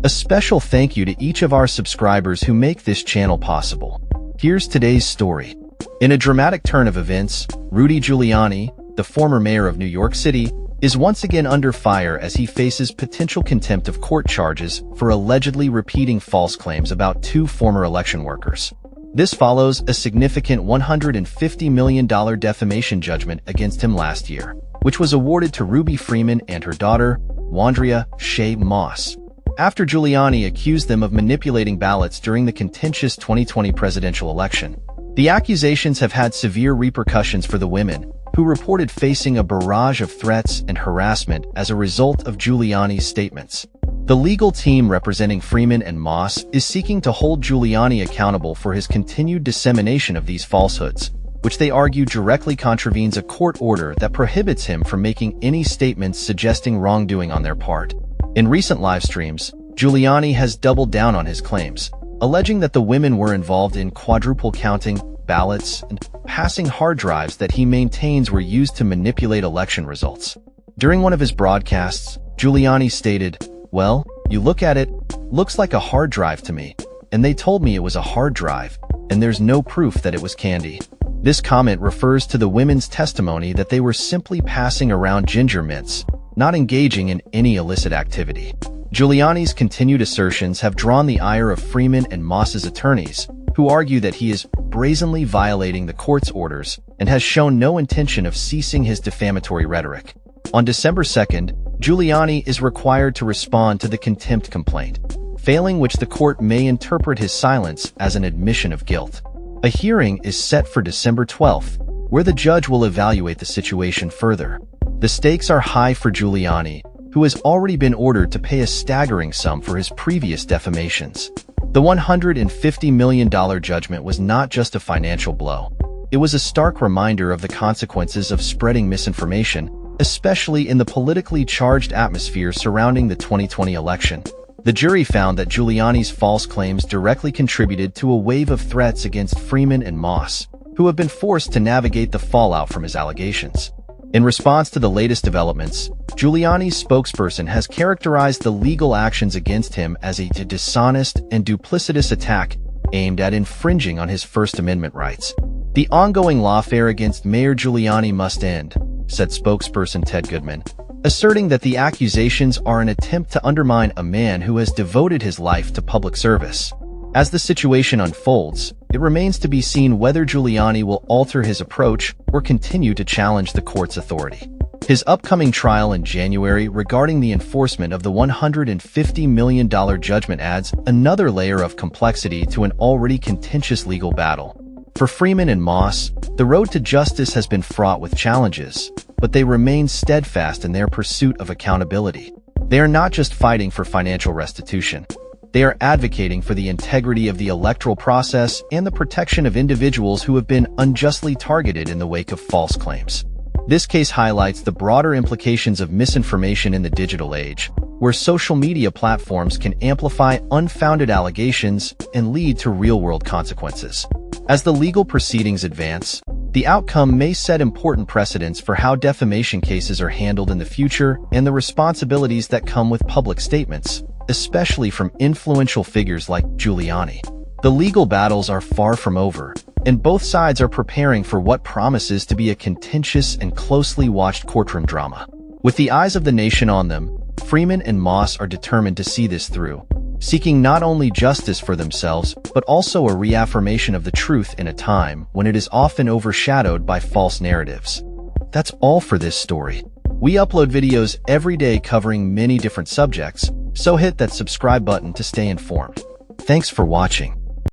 A special thank you to each of our subscribers who make this channel possible. Here's today's story. In a dramatic turn of events, Rudy Giuliani, the former mayor of New York City, is once again under fire as he faces potential contempt of court charges for allegedly repeating false claims about two former election workers. This follows a significant $150 million defamation judgment against him last year, which was awarded to Ruby Freeman and her daughter, Wandrea Shea Moss, after Giuliani accused them of manipulating ballots during the contentious 2020 presidential election. The accusations have had severe repercussions for the women, who reported facing a barrage of threats and harassment as a result of Giuliani's statements. The legal team representing Freeman and Moss is seeking to hold Giuliani accountable for his continued dissemination of these falsehoods, which they argue directly contravenes a court order that prohibits him from making any statements suggesting wrongdoing on their part. In recent live streams, Giuliani has doubled down on his claims, alleging that the women were involved in quadruple counting ballots and passing hard drives that he maintains were used to manipulate election results. During one of his broadcasts, Giuliani stated, "Well, you look at it, looks like a hard drive to me, and they told me it was a hard drive, and there's no proof that it was candy." This comment refers to the women's testimony that they were simply passing around ginger mints, not engaging in any illicit activity. Giuliani's continued assertions have drawn the ire of Freeman and Moss's attorneys, who argue that he is brazenly violating the court's orders and has shown no intention of ceasing his defamatory rhetoric. On December 2nd, Giuliani is required to respond to the contempt complaint, failing which the court may interpret his silence as an admission of guilt. A hearing is set for December 12th, where the judge will evaluate the situation further. The stakes are high for Giuliani, who has already been ordered to pay a staggering sum for his previous defamations. The $150 million judgment was not just a financial blow. It was a stark reminder of the consequences of spreading misinformation, especially in the politically charged atmosphere surrounding the 2020 election. The jury found that Giuliani's false claims directly contributed to a wave of threats against Freeman and Moss, who have been forced to navigate the fallout from his allegations. In response to the latest developments, Giuliani's spokesperson has characterized the legal actions against him as a dishonest and duplicitous attack aimed at infringing on his First Amendment rights. "The ongoing lawfare against Mayor Giuliani must end," said spokesperson Ted Goodman, asserting that the accusations are an attempt to undermine a man who has devoted his life to public service. As the situation unfolds, it remains to be seen whether Giuliani will alter his approach or continue to challenge the court's authority. His upcoming trial in January regarding the enforcement of the $150 million judgment adds another layer of complexity to an already contentious legal battle. For Freeman and Moss, the road to justice has been fraught with challenges, but they remain steadfast in their pursuit of accountability. They are not just fighting for financial restitution. They are advocating for the integrity of the electoral process and the protection of individuals who have been unjustly targeted in the wake of false claims. This case highlights the broader implications of misinformation in the digital age, where social media platforms can amplify unfounded allegations and lead to real-world consequences. As the legal proceedings advance, the outcome may set important precedents for how defamation cases are handled in the future and the responsibilities that come with public statements, especially from influential figures like Giuliani. The legal battles are far from over, and both sides are preparing for what promises to be a contentious and closely watched courtroom drama. With the eyes of the nation on them, Freeman and Moss are determined to see this through, seeking not only justice for themselves, but also a reaffirmation of the truth in a time when it is often overshadowed by false narratives. That's all for this story. We upload videos every day covering many different subjects, so hit that subscribe button to stay informed. Thanks for watching.